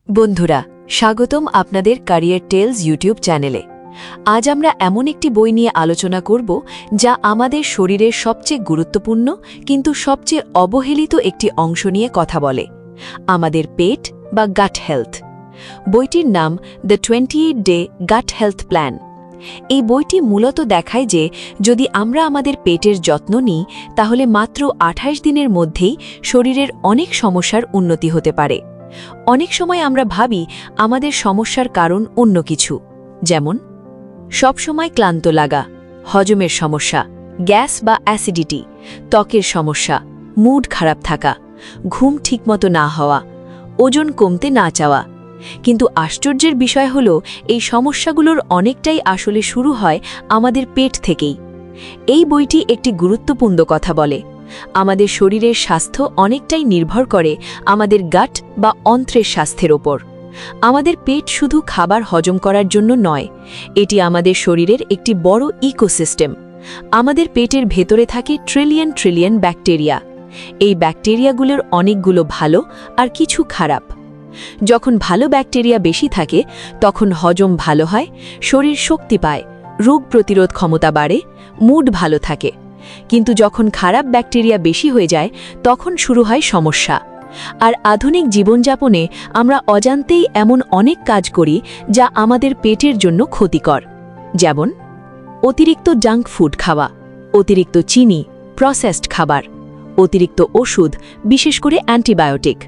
বন্ধুরা, স্বাগতম আপনাদের ক্যারিয়ার টেলস ইউটিউব চ্যানেলে। আজ আমরা এমন একটি বই নিয়ে আলোচনা করব যা আমাদের শরীরের সবচেয়ে গুরুত্বপূর্ণ কিন্তু সবচেয়ে অবহেলিত একটি অংশ নিয়ে কথা বলে, আমাদের পেট বা গাট হেলথ। বইটির নাম the 28 day gut health plan. এই বইটি মূলত দেখায় যে যদি আমরা আমাদের পেটের যত্ন নিই তাহলে মাত্র 28 দিনের মধ্যেই শরীরের অনেক সমস্যার উন্নতি হতে পারে। অনেক সময় আমরা ভাবি আমাদের সমস্যার কারণ অন্য কিছু, যেমন সবসময় ক্লান্ত লাগা, হজমের সমস্যা, গ্যাস বা অ্যাসিডিটি, ত্বকের সমস্যা, মুড খারাপ থাকা, ঘুম ঠিকমতো না হওয়া, ওজন কমতে না চাওয়া। কিন্তু আশ্চর্যের বিষয় হল এই সমস্যাগুলোর অনেকটাই আসলে শুরু হয় আমাদের পেট থেকেই। এই বইটি একটি গুরুত্বপূর্ণ কথা বলে, আমাদের শরীরের স্বাস্থ্য অনেকটাই নির্ভর করে আমাদের গাট বা অন্ত্রের স্বাস্থ্যের ওপর। আমাদের পেট শুধু খাবার হজম করার জন্য নয়, এটি আমাদের শরীরের একটি বড় ইকোসিস্টেম। আমাদের পেটের ভেতরে থাকে ট্রিলিয়ন ট্রিলিয়ন ব্যাকটেরিয়া। এই ব্যাকটেরিয়াগুলোর অনেকগুলো ভালো আর কিছু খারাপ। যখন ভালো ব্যাকটেরিয়া বেশি থাকে তখন হজম ভালো হয়, শরীর শক্তি পায়, রোগ প্রতিরোধ ক্ষমতা বাড়ে, মুড ভালো থাকে। কিন্তু যখন খারাপ ব্যাকটেরিয়া বেশি হয়ে যায় তখন শুরু হয় সমস্যা। আর আধুনিক জীবনযাপনে আমরা অজান্তেই এমন অনেক কাজ করি যা আমাদের পেটের জন্য ক্ষতিকর, যেমন অতিরিক্ত জাঙ্ক ফুড খাওয়া, অতিরিক্ত চিনি, প্রসেসড খাবার, অতিরিক্ত ওষুধ, বিশেষ করে অ্যান্টিবায়োটিক,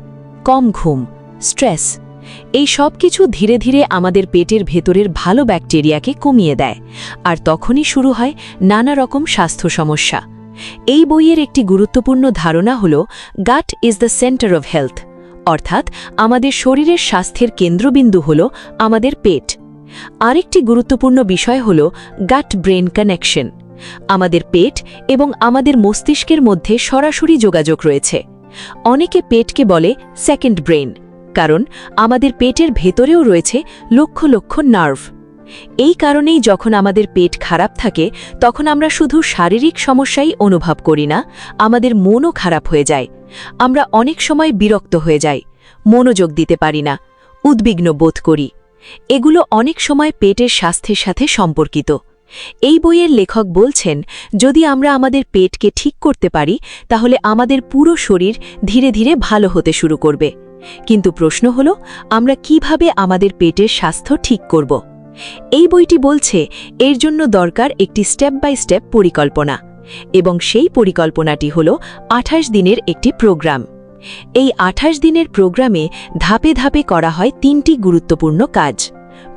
কম ঘুম, স্ট্রেস। এই সব কিছু ধীরে ধীরে আমাদের পেটের ভেতরের ভালো ব্যাকটেরিয়াকে কমিয়ে দেয়, আর তখনই শুরু হয় নানা রকম স্বাস্থ্য সমস্যা। এই বইয়ের একটি গুরুত্বপূর্ণ ধারণা হল gut is the centre of health, অর্থাৎ আমাদের শরীরের স্বাস্থ্যের কেন্দ্রবিন্দু হল আমাদের পেট। আরেকটি গুরুত্বপূর্ণ বিষয় হল গাট ব্রেন কানেকশন। আমাদের পেট এবং আমাদের মস্তিষ্কের মধ্যে সরাসরি যোগাযোগ রয়েছে। অনেকে পেটকে বলে সেকেন্ড ব্রেন, কারণ আমাদের পেটের ভেতরেও রয়েছে লক্ষ লক্ষ নার্ভ। এই কারণেই যখন আমাদের পেট খারাপ থাকে তখন আমরা শুধু শারীরিক সমস্যাই অনুভব করি না, আমাদের মনও খারাপ হয়ে যায়। আমরা অনেক সময় বিরক্ত হয়ে যাই, মনোযোগ দিতে পারি না, উদ্বিগ্ন বোধ করি। এগুলো অনেক সময় পেটের স্বাস্থ্যের সাথে সম্পর্কিত। এই বইয়ের লেখক বলছেন, যদি আমরা আমাদের পেটকে ঠিক করতে পারি তাহলে আমাদের পুরো শরীর ধীরে ধীরে ভালো হতে শুরু করবে। কিন্তু প্রশ্ন হল, আমরা কিভাবে আমাদের পেটের স্বাস্থ্য ঠিক করব? এই বইটি বলছে এর জন্য দরকার একটি স্টেপ বাই স্টেপ পরিকল্পনা, এবং সেই পরিকল্পনাটি হল 28 দিনের একটি প্রোগ্রাম। এই 28 দিনের প্রোগ্রামে ধাপে ধাপে করা হয় 3টি গুরুত্বপূর্ণ কাজ।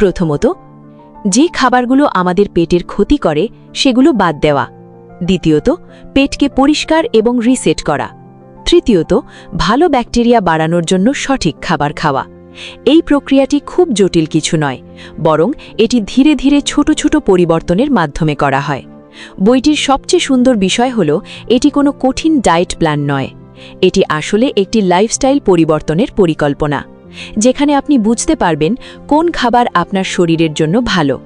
প্রথমত, যে খাবারগুলো আমাদের পেটের ক্ষতি করে সেগুলো বাদ দেওয়া। দ্বিতীয়ত, পেটকে পরিষ্কার এবং রিসেট করা। তৃতীয়ত, ভালো ব্যাকটেরিয়া বাড়ানোর জন্য সঠিক খাবার খাওয়া। এই প্রক্রিয়াটি খুব জটিল কিছু নয়, বরং এটি ধীরে ধীরে ছোট ছোট পরিবর্তনের মাধ্যমে করা হয়। বইটির সবচেয়ে সুন্দর বিষয় হল এটি কোনো কঠিন ডায়েট প্ল্যান নয়, এটি আসলে একটি লাইফস্টাইল পরিবর্তনের পরিকল্পনা, যেখানে আপনি বুঝতে পারবেন কোন খাবার আপনার শরীরের জন্য ভালো,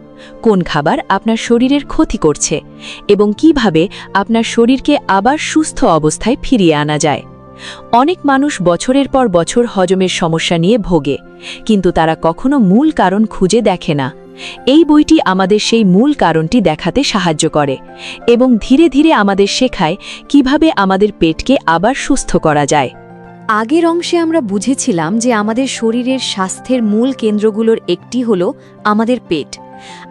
কোন খাবার আপনার শরীরের ক্ষতি করছে, এবং কিভাবে আপনার শরীরকে আবার সুস্থ অবস্থায় ফিরিয়ে আনা যায়। অনেক মানুষ বছরের পর বছর হজমের সমস্যা নিয়ে ভোগে, কিন্তু তারা কখনো মূল কারণ খুঁজে দেখে না। এই বইটি আমাদের সেই মূল কারণটি দেখাতে সাহায্য করে এবং ধীরে ধীরে আমাদের শেখায় কিভাবে আমাদের পেটকে আবার সুস্থ করা যায়। আগের অংশে আমরা বুঝেছিলাম যে আমাদের শরীরের স্বাস্থ্যের মূল কেন্দ্রগুলোর একটি হল আমাদের পেট।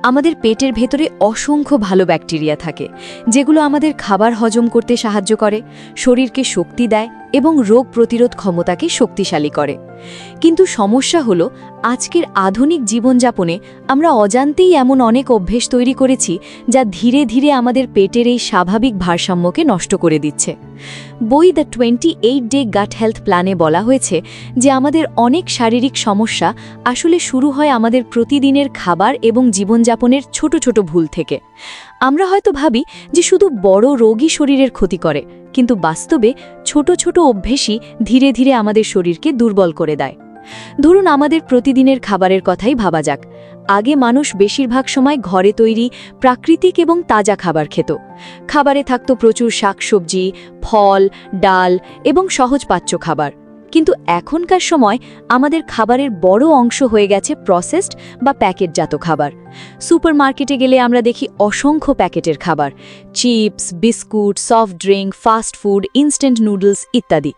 আমাদের পেটের ভেতরে অসংখ্য ভালো ব্যাকটেরিয়া থাকে, যেগুলো আমাদের খাবার হজম করতে সাহায্য করে, শরীরকে শক্তি দেয় এবং রোগ প্রতিরোধ ক্ষমতাকে শক্তিশালী করে। কিন্তু সমস্যা হলো, আজকের আধুনিক জীবনযাপনে আমরা অজান্তেই এমন অনেক অভ্যেস তৈরি করেছি যা ধীরে ধীরে আমাদের পেটের এই স্বাভাবিক ভারসাম্যকে নষ্ট করে দিচ্ছে। বই দ্য 28 ডে গাট হেলথ প্ল্যানে বলা হয়েছে যে আমাদের অনেক শারীরিক সমস্যা আসলে শুরু হয় আমাদের প্রতিদিনের খাবার এবং জীবনযাপনের ছোট ছোট ভুল থেকে। আমরা হয়তো ভাবি যে শুধু বড় রোগই শরীরের ক্ষতি করে, কিন্তু বাস্তবে ছোট ছোট অভ্যেসই ধীরে ধীরে আমাদের শরীরকে দুর্বল করে দেয়। ধরুন, আমাদের প্রতিদিনের খাবারের কথাই ভাবা যাক। আগে মানুষ বেশিরভাগ সময় ঘরে তৈরি প্রাকৃতিক এবং তাজা খাবার খেত। খাবারে থাকত প্রচুর শাকসবজি, ফল, ডাল এবং সহজপাচ্য খাবার। কিন্তু এখনকার সময় আমাদের খাবারের বড় অংশ হয়ে গেছে প্রসেসড বা প্যাকেটজাত খাবার। সুপারমার্কেটে গেলে আমরা দেখি অসংখ্য প্যাকেটের খাবার, chips, biscuit, soft drink, fast food, instant noodles ইত্যাদি।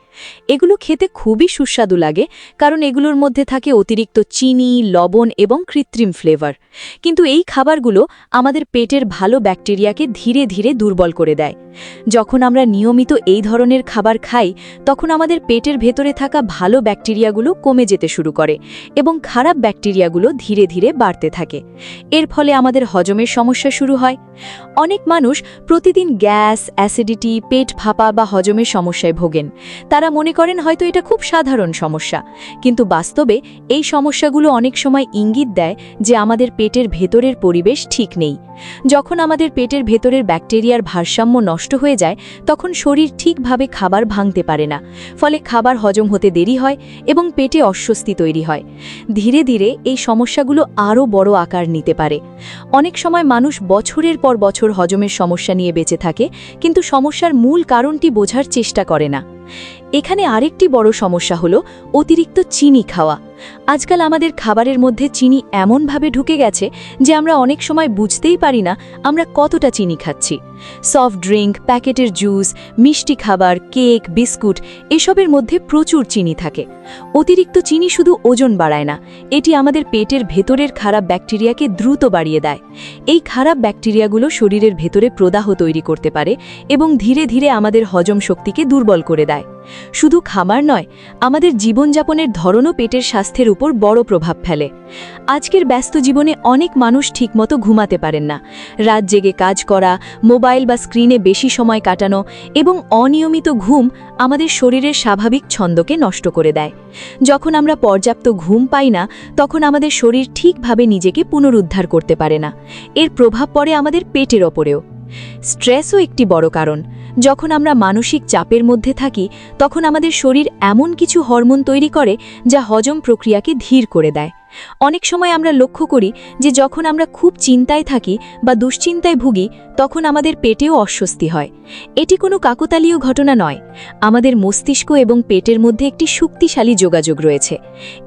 এগুলো খেতে খুবই সুস্বাদু লাগে, কারণ এগুলোর মধ্যে থাকে অতিরিক্ত চিনি, লবণ এবং কৃত্রিম ফ্লেভার। কিন্তু এই খাবারগুলো আমাদের পেটের ভালো ব্যাকটেরিয়াকে ধীরে ধীরে দুর্বল করে দেয়। যখন আমরা নিয়মিত এই ধরনের খাবার খাই, তখন আমাদের পেটের ভেতরে থাকা ভালো ব্যাকটেরিয়াগুলো কমে যেতে শুরু করে এবং খারাপ ব্যাকটেরিয়াগুলো ধীরে ধীরে বাড়তে থাকে। এর ফলে আমাদের হজমের সমস্যা শুরু হয়। অনেক মানুষ প্রতিদিন গ্যাস, অ্যাসিডিটি, পেট ফাঁপা বা হজমের সমস্যায় ভোগেন। তারা মনে করেন হয়তো এটা খুব সাধারণ সমস্যা, কিন্তু বাস্তবে এই সমস্যাগুলো অনেক সময় ইঙ্গিত দেয় যে আমাদের পেটের ভেতরের পরিবেশ ঠিক নেই। যখন আমাদের পেটের ভেতরের ব্যাকটেরিয়ার ভারসাম্য নষ্ট হয়ে যায়, তখন শরীর ঠিকভাবে খাবার ভাঙতে পারে না, ফলে খাবার হজম হতে দেরি হয় এবং পেটে অস্বস্তি তৈরি হয়। ধীরে ধীরে এই সমস্যাগুলো আরও বড় আকার নিতে পারে। অনেক সময় মানুষ বছরের পর বছর হজমের সমস্যা নিয়ে বেঁচে থাকে, কিন্তু সমস্যার মূল কারণটি বোঝার চেষ্টা করে না। এখানে আরেকটি বড় সমস্যা হলো অতিরিক্ত চিনি খাওয়া। আজকাল আমাদের খাবারের মধ্যে চিনি এমনভাবে ঢুকে গেছে যে আমরা অনেক সময় বুঝতেই পারি না আমরা কতটা চিনি খাচ্ছি। সফট ড্রিঙ্ক, প্যাকেটের জুস, মিষ্টি খাবার, কেক, বিস্কুট এসবের মধ্যে প্রচুর চিনি থাকে। অতিরিক্ত চিনি শুধু ওজন বাড়ায় না, এটি আমাদের পেটের ভেতরের খারাপ ব্যাকটেরিয়াকে দ্রুত বাড়িয়ে দেয়। এই খারাপ ব্যাকটেরিয়াগুলো শরীরের ভেতরে প্রদাহ তৈরি করতে পারে এবং ধীরে ধীরে আমাদের হজম শক্তিকে দুর্বল করে দেয়। শুধু খাবার নয়, আমাদের জীবনযাপনের ধরনও পেটের স্বাস্থ্যের উপর বড় প্রভাব ফেলে। আজকের ব্যস্ত জীবনে অনেক মানুষ ঠিকমতো ঘুমাতে পারেন না। রাত জেগে কাজ করা, মোবাইল বা স্ক্রিনে বেশি সময় কাটানো এবং অনিয়মিত ঘুম আমাদের শরীরের স্বাভাবিক ছন্দকে নষ্ট করে দেয়। যখন আমরা পর্যাপ্ত ঘুম পাই না, তখন আমাদের শরীর ঠিকভাবে নিজেকে পুনরুদ্ধার করতে পারে না। এর প্রভাব পড়ে আমাদের পেটের ওপরেও। স্ট্রেসও একটি বড় কারণ। যখন আমরা মানসিক চাপের মধ্যে থাকি, তখন আমাদের শরীর এমন কিছু হরমোন তৈরি করে যা হজম প্রক্রিয়াকে ধীর করে দেয়। অনেক সময় আমরা লক্ষ্য করি যে যখন আমরা খুব চিন্তায় থাকি বা দুশ্চিন্তায় ভুগি, তখন আমাদের পেটেও অস্বস্তি হয়। এটি কোনো কাকতালীয় ঘটনা নয়। আমাদের মস্তিষ্ক এবং পেটের মধ্যে একটি শক্তিশালী যোগাযোগ রয়েছে।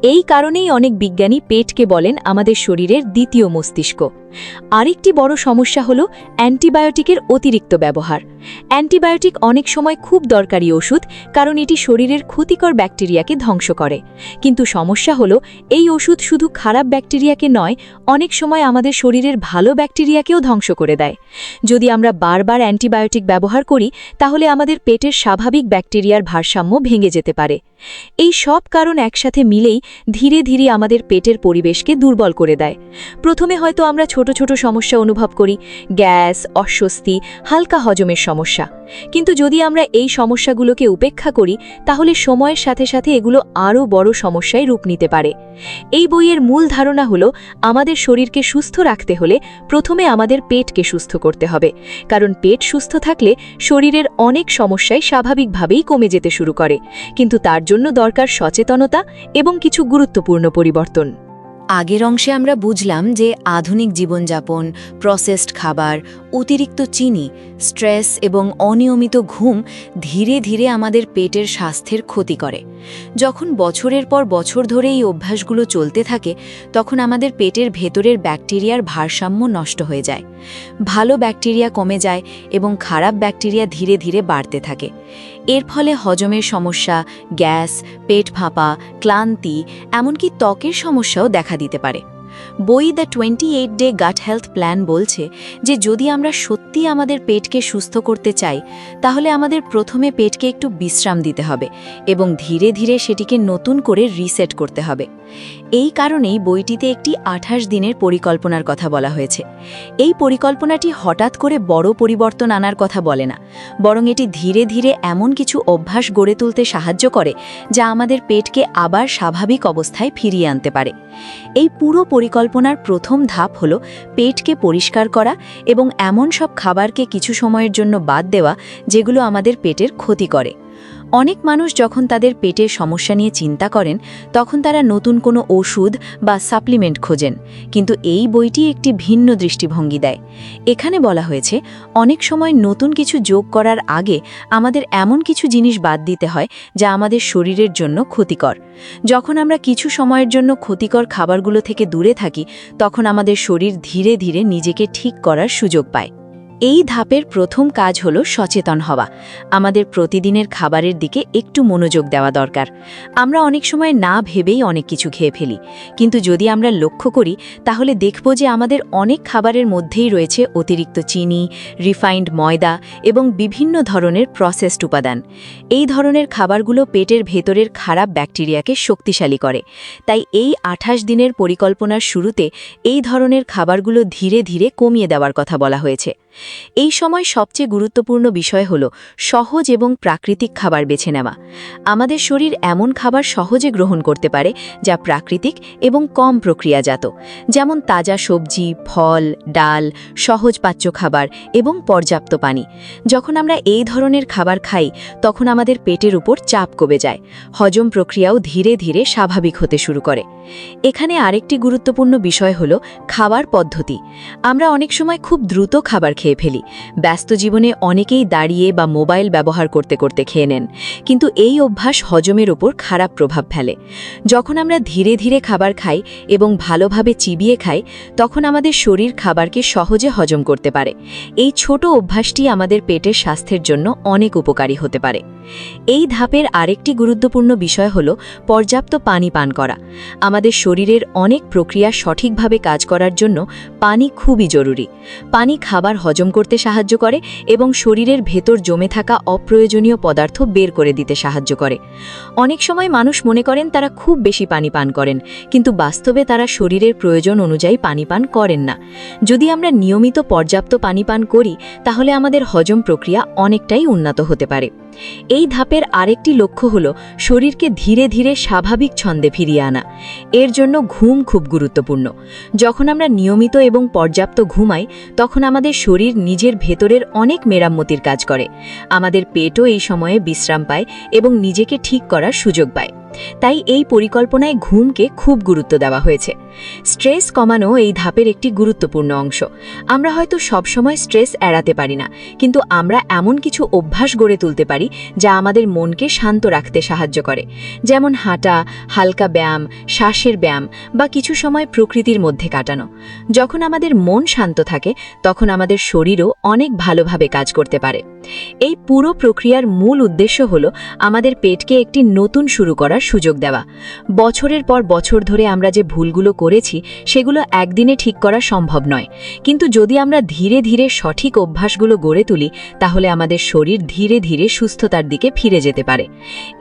এই কারণেই অনেক বিজ্ঞানী পেটকে বলেন আমাদের শরীরের দ্বিতীয় মস্তিষ্ক। আরেকটি বড় সমস্যা হলো অ্যান্টিবায়োটিকের অতিরিক্ত ব্যবহার। অ্যান্টিবায়োটিক অনেক সময় খুব দরকারি ওষুধ, কারণ এটি শরীরের ক্ষতিকর ব্যাকটেরিয়াকে ধ্বংস করে। কিন্তু সমস্যা হলো এই ওষুধ শুধু খারাপ ব্যাকটেরিয়াকে নয়, অনেক সময় আমাদের শরীরের ভালো ব্যাকটেরিয়াকেও ধ্বংস করে দেয়। যদি আমরা বারবার অ্যান্টিবায়োটিক ব্যবহার করি, তাহলে আমাদের পেটের স্বাভাবিক ব্যাকটেরিয়ার ভারসাম্য ভেঙে যেতে পারে। এই সব কারণ একসাথে মিলেই ধীরে ধীরে আমাদের পেটের পরিবেশকে দুর্বল করে দেয়। প্রথমে হয়তো আমরা ছোট ছোট সমস্যা অনুভব করি, গ্যাস, অস্বস্তি, হালকা হজমের সমস্যা। কিন্তু যদি আমরা এই সমস্যাগুলোকে উপেক্ষা করি, তাহলে সময়ের সাথে সাথে এগুলো আরও বড় সমস্যায় রূপ নিতে পারে। এই বইয়ের মূল ধারণা হলো আমাদের শরীরকে সুস্থ রাখতে হলে প্রথমে আমাদের পেটকে সুস্থ করতে হবে, কারণ পেট সুস্থ থাকলে শরীরের অনেক সমস্যাই স্বাভাবিকভাবেই কমে যেতে শুরু করে। কিন্তু তার জন্য দরকার সচেতনতা এবং কিছু গুরুত্বপূর্ণ পরিবর্তন। আগের অংশে আমরা বুঝলাম যে আধুনিক জীবনযাপন, প্রসেসড খাবার, অতিরিক্ত চিনি, স্ট্রেস এবং অনিয়মিত ঘুম ধীরে ধীরে আমাদের পেটের স্বাস্থ্যের ক্ষতি করে। যখন বছরের পর বছর ধরে এই অভ্যাসগুলো চলতে থাকে, তখন আমাদের পেটের ভেতরের ব্যাকটেরিয়ার ভারসাম্য নষ্ট হয়ে যায়। ভালো ব্যাকটেরিয়া কমে যায় এবং খারাপ ব্যাকটেরিয়া ধীরে ধীরে বাড়তে থাকে। এর ফলে হজমের সমস্যা, গ্যাস, পেট ফাঁপা, ক্লান্তি, এমনকি ত্বকের সমস্যাও দেখা দিতে পারে। বই the 28 day gut health plan বলছে যে যদি আমরা সত্যি আমাদের পেটকে সুস্থ করতে চাই, তাহলে আমাদের প্রথমে পেটকে একটু বিশ্রাম দিতে হবে এবং ধীরে ধীরে সেটিকে নতুন করে রিসেট করতে হবে। এই কারণেই বইটিতে একটি 28 দিনের পরিকল্পনার কথা বলা হয়েছে। এই পরিকল্পনাটি হঠাৎ করে বড় পরিবর্তন আনার কথা বলে না, বরং এটি ধীরে ধীরে এমন কিছু অভ্যাস গড়ে তুলতে সাহায্য করে যা আমাদের পেটকে আবার স্বাভাবিক অবস্থায় ফিরিয়ে আনতে পারে। এই পুরো পরিকল্পনার প্রথম ধাপ হল পেটকে পরিষ্কার করা এবং এমন সব খাবারকে কিছু সময়ের জন্য বাদ দেওয়া যেগুলো আমাদের পেটের ক্ষতি করে। অনেক মানুষ যখন তাদের পেটের সমস্যা নিয়ে চিন্তা করেন তখন তারা নতুন কোনো ওষুধ বা সাপ্লিমেন্ট খোঁজেন, কিন্তু এই বইটি একটি ভিন্ন দৃষ্টিভঙ্গি দেয়। এখানে বলা হয়েছে অনেক সময় নতুন কিছু যোগ করার আগে আমাদের এমন কিছু জিনিস বাদ দিতে হয় যা আমাদের শরীরের জন্য ক্ষতিকর। যখন আমরা কিছু সময়ের জন্য ক্ষতিকর খাবারগুলো থেকে দূরে থাকি তখন আমাদের শরীর ধীরে ধীরে নিজেকে ঠিক করার সুযোগ পায়। এই ধাপের প্রথম কাজ হলো সচেতন হওয়া। আমাদের প্রতিদিনের খাবারের দিকে একটু মনোযোগ দেওয়া দরকার। আমরা অনেক সময় না ভেবেই অনেক কিছু খেয়ে ফেলি, কিন্তু যদি আমরা লক্ষ্য করি তাহলে দেখব যে আমাদের অনেক খাবারের মধ্যেই রয়েছে অতিরিক্ত চিনি, রিফাইন্ড ময়দা এবং বিভিন্ন ধরনের প্রসেসড উপাদান। এই ধরনের খাবারগুলো পেটের ভেতরের খারাপ ব্যাকটেরিয়াকে শক্তিশালী করে। তাই এই 28 দিনের পরিকল্পনার শুরুতে এই ধরনের খাবারগুলো ধীরে ধীরে কমিয়ে দেওয়ার কথা বলা হয়েছে। এই সময় সবচেয়ে গুরুত্বপূর্ণ বিষয় হল সহজ এবং প্রাকৃতিক খাবার বেছে নেওয়া। আমাদের শরীর এমন খাবার সহজে গ্রহণ করতে পারে যা প্রাকৃতিক এবং কম প্রক্রিয়াজাত, যেমন তাজা সবজি, ফল, ডাল, সহজ পাচ্য খাবার এবং পর্যাপ্ত পানি। যখন আমরা এই ধরনের খাবার খাই তখন আমাদের পেটের উপর চাপ কমে যায়, হজম প্রক্রিয়াও ধীরে ধীরে স্বাভাবিক হতে শুরু করে। এখানে আরেকটি গুরুত্বপূর্ণ বিষয় হল খাবার পদ্ধতি। আমরা অনেক সময় খুব দ্রুত খাবার খেয়ে ফেলি। ব্যস্ত জীবনে অনেকেই দাঁড়িয়ে বা মোবাইল ব্যবহার করতে করতে খেয়ে নেন, কিন্তু এই অভ্যাস হজমের ওপর খারাপ প্রভাব ফেলে। যখন আমরা ধীরে ধীরে খাবার খাই এবং ভালোভাবে চিবিয়ে খাই তখন আমাদের শরীর খাবারকে সহজে হজম করতে পারে। এই ছোট অভ্যাসটি আমাদের পেটের স্বাস্থ্যের জন্য অনেক উপকারী হতে পারে। এই ধাপের আরেকটি গুরুত্বপূর্ণ বিষয় হল পর্যাপ্ত পানি পান করা। আমাদের শরীরের অনেক প্রক্রিয়া সঠিকভাবে কাজ করার জন্য পানি খুবই জরুরি। পানি খাবার হজম করতে সাহায্য করে এবং শরীরের ভেতর জমে থাকা অপ্রয়োজনীয় পদার্থ বের করে দিতে সাহায্য করে। অনেক সময় মানুষ মনে করেন তারা খুব বেশি পানি পান করেন, কিন্তু বাস্তবে তারা শরীরের প্রয়োজন অনুযায়ী পানি পান করেন না। যদি আমরা নিয়মিত পর্যাপ্ত পানি পান করি তাহলে আমাদের হজম প্রক্রিয়া অনেকটাই উন্নত হতে পারে। এই ধাপের আরেকটি লক্ষ্য হল শরীরকে ধীরে ধীরে স্বাভাবিক ছন্দে ফিরিয়ে আনা। এর জন্য ঘুম খুব গুরুত্বপূর্ণ। যখন আমরা নিয়মিত এবং পর্যাপ্ত ঘুমাই তখন আমাদের শরীর নিজের ভেতরের অনেক মেরামতির কাজ করে। আমাদের পেটও এই সময়ে বিশ্রাম পায় এবং নিজেকে ঠিক করার সুযোগ পায়। তাই এই পরিকল্পনায় ঘুমকে খুব গুরুত্ব দেওয়া হয়েছে। স্ট্রেস কমানো এই ধাপের একটি গুরুত্বপূর্ণ অংশ। আমরা হয়তো সবসময় স্ট্রেস এড়াতে পারি না, কিন্তু আমরা এমন কিছু অভ্যাস গড়ে তুলতে পারি যা আমাদের মনকে শান্ত রাখতে সাহায্য করে, যেমন হাঁটা, হালকা ব্যায়াম, শ্বাসের ব্যায়াম বা কিছু সময় প্রকৃতির মধ্যে কাটানো। যখন আমাদের মন শান্ত থাকে তখন আমাদের শরীরও অনেক ভালোভাবে কাজ করতে পারে। এই পুরো প্রক্রিয়ার মূল উদ্দেশ্য হল আমাদের পেটকে একটি নতুন শুরু করার সুযোগ দেওয়া। বছরের পর বছর ধরে আমরা যে ভুলগুলো করেছি সেগুলো একদিনে ঠিক করা সম্ভব নয়, কিন্তু যদি আমরা ধীরে ধীরে সঠিক অভ্যাসগুলো গড়ে তুলি তাহলে আমাদের শরীর ধীরে ধীরে সুস্থতার দিকে ফিরে যেতে পারে।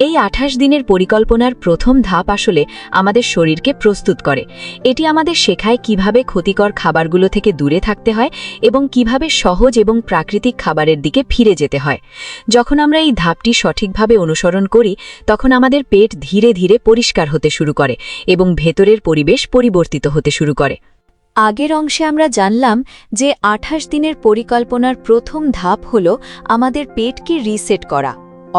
এই 28 দিনের পরিকল্পনার প্রথম ধাপ আসলে আমাদের শরীরকে প্রস্তুত করে। এটি আমাদের শেখায় কিভাবে ক্ষতিকর খাবারগুলো থেকে দূরে থাকতে হয় এবং কিভাবে সহজ এবং প্রাকৃতিক খাবারের দিকে ফিরে যেতে হয়। যখন আমরা এই ধাপটি সঠিকভাবে অনুসরণ করি তখন আমাদের পেট ধীরে ধীরে পরিষ্কার হতে শুরু করে এবং ভেতরের পরিবেশ পরিবর্তিত হতে শুরু করে। আগের অংশে আমরা জানলাম যে 28 দিনের পরিকল্পনার প্রথম ধাপ হল আমাদের পেটকে রিসেট করা,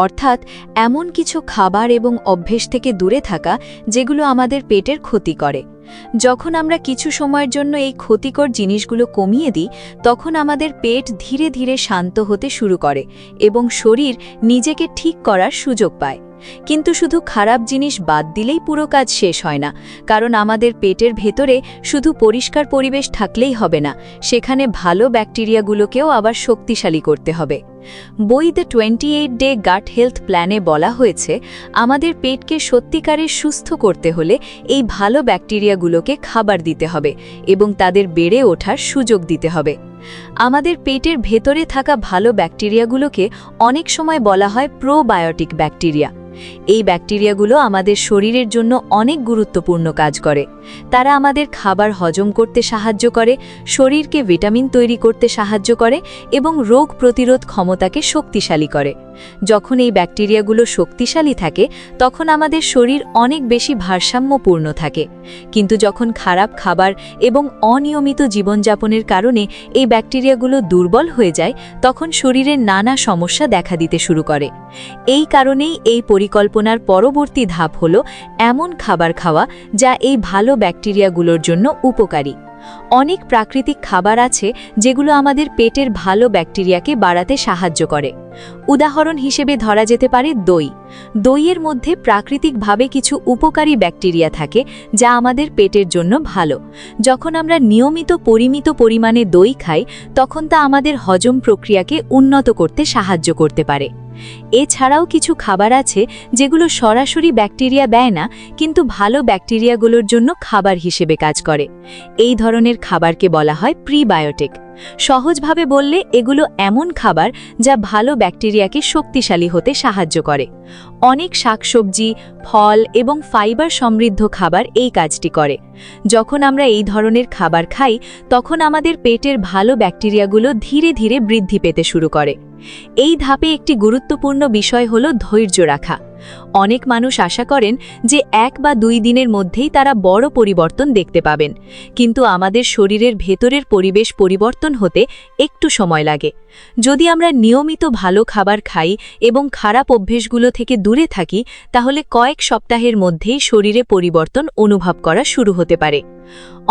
অর্থাৎ এমন কিছু খাবার এবং অভ্যেস থেকে দূরে থাকা যেগুলো আমাদের পেটের ক্ষতি করে। যখন আমরা কিছু সময়ের জন্য এই ক্ষতিকর জিনিসগুলো কমিয়ে দিই তখন আমাদের পেট ধীরে ধীরে শান্ত হতে শুরু করে এবং শরীর নিজেকে ঠিক করার সুযোগ পায়। কিন্তু শুধু খারাপ জিনিস বাদ দিলেই পুরো কাজ শেষ হয় না, কারণ আমাদের পেটের ভেতরে শুধু পরিষ্কার পরিবেশ থাকলেই হবে না, সেখানে ভালো ব্যাকটেরিয়াগুলোকেও আবার শক্তিশালী করতে হবে। বই দ্য 28 ডে গাট হেলথ প্ল্যানে বলা হয়েছে আমাদের পেটকে সত্যিকারের সুস্থ করতে হলে এই ভালো ব্যাকটেরিয়াগুলোকে খাবার দিতে হবে এবং তাদের বেড়ে ওঠার সুযোগ দিতে হবে। আমাদের পেটের ভেতরে থাকা ভালো ব্যাকটেরিয়াগুলোকে অনেক সময় বলা হয় প্রোবায়োটিক ব্যাকটেরিয়া। এই ব্যাকটেরিয়াগুলো আমাদের শরীরের জন্য অনেক গুরুত্বপূর্ণ কাজ করে। তারা আমাদের খাবার হজম করতে সাহায্য করে, শরীরকে ভিটামিন তৈরি করতে সাহায্য করে এবং রোগ প্রতিরোধ ক্ষমতাকে শক্তিশালী করে। যখন এই ব্যাকটেরিয়াগুলো শক্তিশালী থাকে তখন আমাদের শরীর অনেক বেশি ভারসাম্যপূর্ণ থাকে। কিন্তু যখন খারাপ খাবার এবং অনিয়মিত জীবনযাপনের কারণে এই ব্যাকটেরিয়াগুলো দুর্বল হয়ে যায় তখন শরীরে নানা সমস্যা দেখা দিতে শুরু করে। এই কারণেই এই পরিকল্পনার পরবর্তী ধাপ হলো এমন খাবার খাওয়া যা এই ভালো ব্যাকটেরিয়াগুলোর জন্য উপকারী। অনেক প্রাকৃতিক খাবার আছে যেগুলো আমাদের পেটের ভালো ব্যাকটেরিয়াকে বাড়াতে সাহায্য করে। উদাহরণ হিসেবে ধরা যেতে পারে দই। দইয়ের মধ্যে প্রাকৃতিকভাবে কিছু উপকারী ব্যাকটেরিয়া থাকে যা আমাদের পেটের জন্য ভালো। যখন আমরা নিয়মিত পরিমিত পরিমাণে দই খাই তখন তা আমাদের হজম প্রক্রিয়াকে উন্নত করতে সাহায্য করতে পারে। এছাড়াও কিছু খাবার আছে যেগুলো সরাসরি ব্যাকটেরিয়া দেয় না, কিন্তু ভালো ব্যাকটেরিয়াগুলোর জন্য খাবার হিসেবে কাজ করে। এই ধরনের খাবারকে বলা হয় প্রিবায়োটিক। সহজভাবে বললে এগুলো এমন খাবার যা ভালো ব্যাকটেরিয়াকে শক্তিশালী হতে সাহায্য করে। অনেক শাকসবজি, ফল এবং ফাইবার সমৃদ্ধ খাবার এই কাজটি করে। যখন আমরা এই ধরনের খাবার খাই তখন আমাদের পেটের ভালো ব্যাকটেরিয়াগুলো ধীরে ধীরে বৃদ্ধি পেতে শুরু করে। এই ধাপে একটি গুরুত্বপূর্ণ বিষয় হলো ধৈর্য রাখা। অনেক মানুষ আশা করেন যে 1 বা 2 দিনের মধ্যেই তারা বড় পরিবর্তন দেখতে পাবেন, কিন্তু আমাদের শরীরের ভেতরের পরিবেশ পরিবর্তন হতে একটু সময় লাগে। যদি আমরা নিয়মিত ভালো খাবার খাই এবং খারাপ অভ্যেসগুলো থেকে দূরে থাকি তাহলে কয়েক সপ্তাহের মধ্যেই শরীরে পরিবর্তন অনুভব করা শুরু হতে পারে।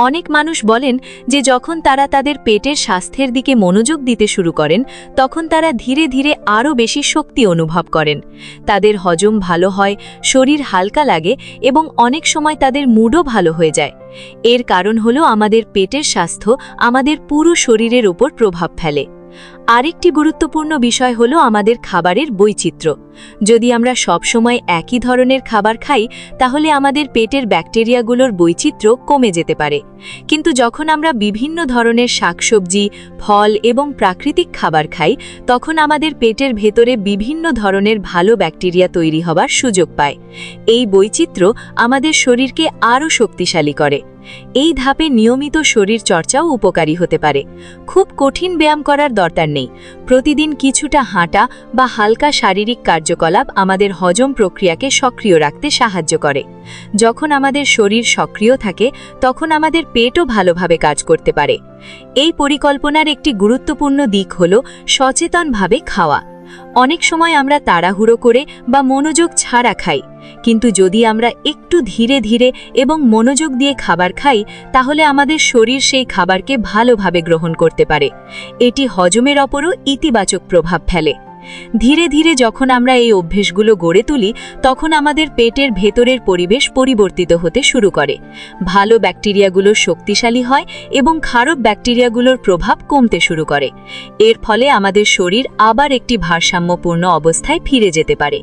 অনেক মানুষ বলেন যে যখন তারা তাদের পেটের স্বাস্থ্যের দিকে মনোযোগ দিতে শুরু করেন তখন তারা ধীরে ধীরে আরও বেশি শক্তি অনুভব করেন। তাদের হজম ভালো হয়, শরীর হালকা লাগে এবং অনেক সময় তাদের মুডও ভালো হয়ে যায়। এর কারণ হলো আমাদের পেটের স্বাস্থ্য আমাদের পুরো শরীরের উপর প্রভাব ফেলে। আরেকটি গুরুত্বপূর্ণ বিষয় হলো আমাদের খাবারের বৈচিত্র্য। যদি আমরা সব সময় একই ধরনের খাবার খাই তাহলে আমাদের পেটের ব্যাকটেরিয়াগুলোর বৈচিত্র্য কমে যেতে পারে। কিন্তু যখন আমরা বিভিন্ন ধরনের শাকসবজি, ফল এবং প্রাকৃতিক খাবার খাই তখন আমাদের পেটের ভেতরে বিভিন্ন ধরনের ভালো ব্যাকটেরিয়া তৈরি হবার সুযোগ পায়। এই বৈচিত্র্য আমাদের শরীরকে আরও শক্তিশালী করে। এই ধাপে নিয়মিত শরীর চর্চাও উপকারী হতে পারে। খুব কঠিন ব্যায়াম করার দরকার নেই। প্রতিদিন কিছুটা হাঁটা বা হালকা শারীরিক কার্যকলাপ আমাদের হজম প্রক্রিয়াকে সক্রিয় রাখতে সাহায্য করে। যখন আমাদের শরীর সক্রিয় থাকে তখন আমাদের পেটও ভালোভাবে কাজ করতে পারে। এই পরিকল্পনার একটি গুরুত্বপূর্ণ দিক হল সচেতনভাবে খাওয়া। অনেক সময় আমরা তাড়াহুড়ো করে বা মনোযোগ ছাড়া খাই, কিন্তু যদি আমরা একটু ধীরে ধীরে এবং মনোযোগ দিয়ে খাবার খাই তাহলে আমাদের শরীর সেই খাবারকে ভালোভাবে গ্রহণ করতে পারে। এটি হজমের ওপরও ইতিবাচক প্রভাব ফেলে। ধীরে ধীরে যখন আমরা এই অভ্যেসগুলো গড়ে তুলি তখন আমাদের পেটের ভেতরের পরিবেশ পরিবর্তিত হতে শুরু করে। ভালো ব্যাকটেরিয়াগুলো শক্তিশালী হয় এবং খারাপ ব্যাকটেরিয়াগুলোর প্রভাব কমতে শুরু করে। এর ফলে আমাদের শরীর আবার একটি ভারসাম্যপূর্ণ অবস্থায় ফিরে যেতে পারে।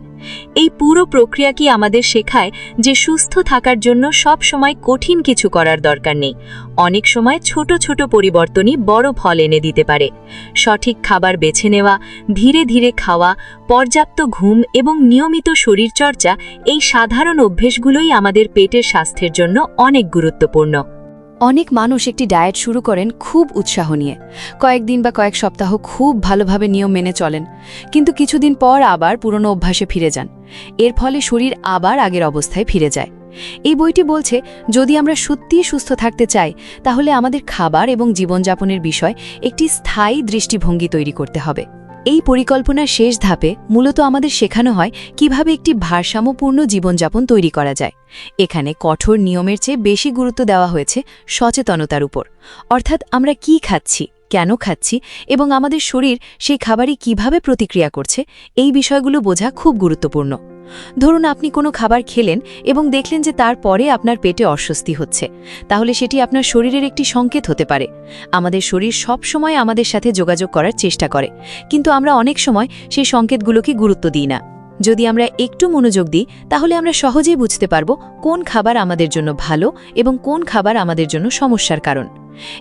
এই পুরো প্রক্রিয়া কি আমাদের শেখায় যে সুস্থ থাকার জন্য সব সময় কঠিন কিছু করার দরকার নেই। অনেক সময় ছোট ছোট পরিবর্তনই বড় ফল এনে দিতে পারে। সঠিক খাবার বেছে নেওয়া, ধীরে ধীরে খাওয়া, পর্যাপ্ত ঘুম এবং নিয়মিত শরীরচর্চা এই সাধারণ অভ্যেসগুলোই আমাদের পেটের স্বাস্থ্যের জন্য অনেক গুরুত্বপূর্ণ। অনেক মানুষ একটি ডায়েট শুরু করেন খুব উৎসাহ নিয়ে। কয়েকদিন বা কয়েক সপ্তাহ খুব ভালোভাবে নিয়ম মেনে চলেন, কিন্তু কিছুদিন পর আবার পুরনো অভ্যাসে ফিরে যান। এর ফলে শরীর আবার আগের অবস্থায় ফিরে যায়। এই বইটি বলছে যদি আমরা সত্যিই সুস্থ থাকতে চাই তাহলে আমাদের খাবার এবং জীবনযাপনের বিষয় একটি স্থায়ী দৃষ্টিভঙ্গি তৈরি করতে হবে। এই পরিকল্পনার শেষ ধাপে মূলত আমাদের শেখানো হয় কিভাবে একটি ভারসাম্যপূর্ণ জীবনযাপন তৈরি করা যায়। এখানে কঠোর নিয়মের চেয়ে বেশি গুরুত্ব দেওয়া হয়েছে সচেতনতার উপর, অর্থাৎ আমরা কি খাচ্ছি, কেন খাচ্ছি এবং আমাদের শরীর সেই খাবারে কিভাবে প্রতিক্রিয়া করছে এই বিষয়গুলো বোঝা খুব গুরুত্বপূর্ণ। ধরুন আপনি কোনো খাবার খেলেন এবং দেখলেন যে তারপরে আপনার পেটে অস্বস্তি হচ্ছে, তাহলে সেটি আপনার শরীরের একটি সংকেত হতে পারে। আমাদের শরীর সব সময় আমাদের সাথে যোগাযোগ করার চেষ্টা করে, কিন্তু আমরা অনেক সময় সেই সংকেতগুলোকে গুরুত্ব দিই না। যদি আমরা একটু মনোযোগ দিই তাহলে আমরা সহজেই বুঝতে পারব কোন খাবার আমাদের জন্য ভালো এবং কোন খাবার আমাদের জন্য সমস্যার কারণ।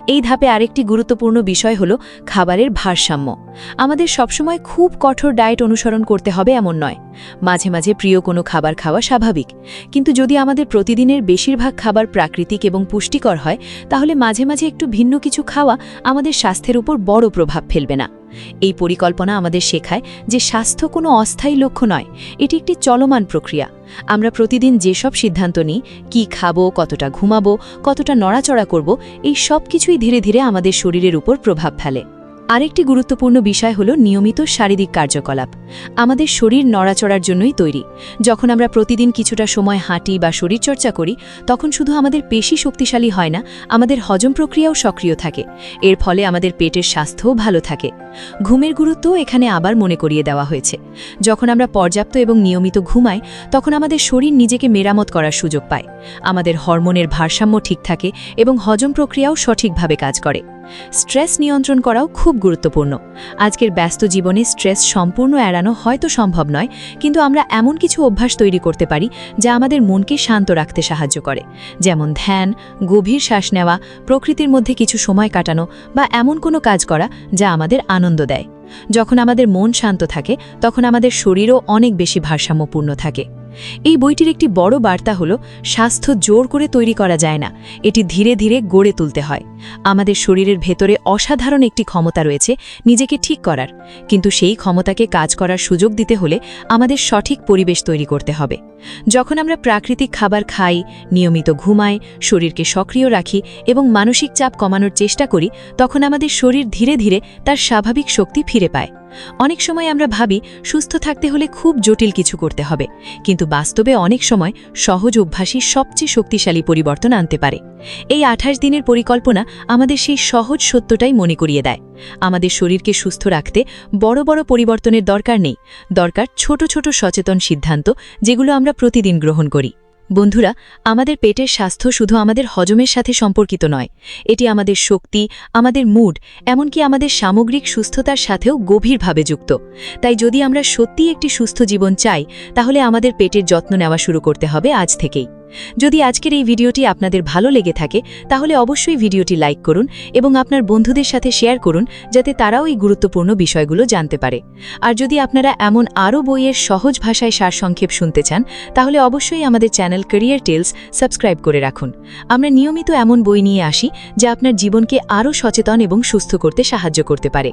এই ধাপে আরেকটি গুরুত্বপূর্ণ বিষয় হল খাবারের ভারসাম্য। আমাদের সবসময় খুব কঠোর ডায়েট অনুসরণ করতে হবে এমন নয়। মাঝে মাঝে প্রিয় কোনো খাবার খাওয়া স্বাভাবিক, কিন্তু যদি আমাদের প্রতিদিনের বেশিরভাগ খাবার প্রাকৃতিক এবং পুষ্টিকর হয় তাহলে মাঝে মাঝে একটু ভিন্ন কিছু খাওয়া আমাদের স্বাস্থ্যের উপর বড় প্রভাব ফেলবে না। এই পরিকল্পনা আমাদের শেখায় যে স্বাস্থ্য কোনো অস্থায়ী লক্ষ্য নয়, এটি একটি চলমান প্রক্রিয়া। আমরা প্রতিদিন যেসব সিদ্ধান্ত নিই, কি খাবো, কতটা ঘুমাবো, কতটা নড়াচড়া করব, এই সব কিছুই ধীরে ধীরে আমাদের শরীরের উপর প্রভাব ফেলে। আরেকটি গুরুত্বপূর্ণ বিষয় হল নিয়মিত শারীরিক কার্যকলাপ। আমাদের শরীর নড়াচড়ার জন্যই তৈরি। যখন আমরা প্রতিদিন কিছুটা সময় হাঁটি বা শরীরচর্চা করি তখন শুধু আমাদের পেশি শক্তিশালী হয় না, আমাদের হজম প্রক্রিয়াও সক্রিয় থাকে। এর ফলে আমাদের পেটের স্বাস্থ্যও ভালো থাকে। ঘুমের গুরুত্বও এখানে আবার মনে করিয়ে দেওয়া হয়েছে। যখন আমরা পর্যাপ্ত এবং নিয়মিত ঘুমাই তখন আমাদের শরীর নিজেকে মেরামত করার সুযোগ পায়। আমাদের হরমোনের ভারসাম্য ঠিক থাকে এবং হজম প্রক্রিয়াও সঠিকভাবে কাজ করে। স্ট্রেস নিয়ন্ত্রণ করাও খুব গুরুত্বপূর্ণ। আজকের ব্যস্ত জীবনে স্ট্রেস সম্পূর্ণ এড়ানো হয়তো সম্ভব নয়, কিন্তু আমরা এমন কিছু অভ্যাস তৈরি করতে পারি যা আমাদের মনকে শান্ত রাখতে সাহায্য করে, যেমন ধ্যান, গভীর শ্বাস নেওয়া, প্রকৃতির মধ্যে কিছু সময় কাটানো বা এমন কোনো কাজ করা যা আমাদের আনন্দ দেয়। যখন আমাদের মন শান্ত থাকে তখন আমাদের শরীরও অনেক বেশি ভারসাম্যপূর্ণ থাকে। এই বইটির একটি বড় বার্তা হল স্বাস্থ্য জোর করে তৈরি করা যায় না, এটি ধীরে ধীরে গড়ে তুলতে হয়। আমাদের শরীরের ভেতরে অসাধারণ একটি ক্ষমতা রয়েছে নিজেকে ঠিক করার, কিন্তু সেই ক্ষমতাকে কাজ করার সুযোগ দিতে হলে আমাদের সঠিক পরিবেশ তৈরি করতে হবে। যখন আমরা প্রাকৃতিক খাবার খাই, নিয়মিত ঘুমাই, শরীরকে সক্রিয় রাখি এবং মানসিক চাপ কমানোর চেষ্টা করি তখন আমাদের শরীর ধীরে ধীরে তার স্বাভাবিক শক্তি ফিরে পায়। অনেক সময় আমরা ভাবি সুস্থ থাকতে হলে খুব জটিল কিছু করতে হবে, কিন্তু বাস্তবে অনেক সময় সহজ অভ্যাসই সবচেয়ে শক্তিশালী পরিবর্তন আনতে পারে। এই 28 দিনের পরিকল্পনা আমাদের সেই সহজ সত্যটাই মনে করিয়ে দেয়। আমাদের শরীরকে সুস্থ রাখতে বড় বড় পরিবর্তনের দরকার নেই, দরকার ছোট ছোট সচেতন সিদ্ধান্ত যেগুলো আমরা প্রতিদিন গ্রহণ করি। বন্ধুরা, আমাদের পেটের স্বাস্থ্য শুধু আমাদের হজমের সাথে সম্পর্কিত নয়, এটি আমাদের শক্তি, আমাদের মুড, এমনকি আমাদের সামগ্রিক সুস্থতার সাথেও গভীরভাবে যুক্ত। তাই যদি আমরা সত্যিই একটি সুস্থ জীবন চাই তাহলে আমাদের পেটের যত্ন নেওয়া শুরু করতে হবে আজ থেকেই। যদি আজকের এই ভিডিওটি আপনাদের ভালো লেগে থাকে তাহলে অবশ্যই ভিডিওটি লাইক করুন এবং আপনার বন্ধুদের সাথে শেয়ার করুন যাতে তারাও এই গুরুত্বপূর্ণ বিষয়গুলো জানতে পারে। আর যদি আপনারা এমন আরও বইয়ের সহজ ভাষায় সারসংক্ষেপ শুনতে চান তাহলে অবশ্যই আমাদের চ্যানেল ক্যারিয়ার টেলস সাবস্ক্রাইব করে রাখুন। আমরা নিয়মিত এমন বই নিয়ে আসি যা আপনার জীবনকে আরও সচেতন এবং সুস্থ করতে সাহায্য করতে পারে।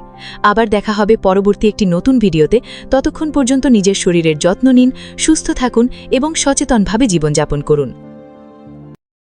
আবার দেখা হবে পরবর্তী একটি নতুন ভিডিওতে। ততক্ষণ পর্যন্ত নিজের শরীরের যত্ন নিন, সুস্থ থাকুন এবং সচেতনভাবে জীবনযাপন করুন।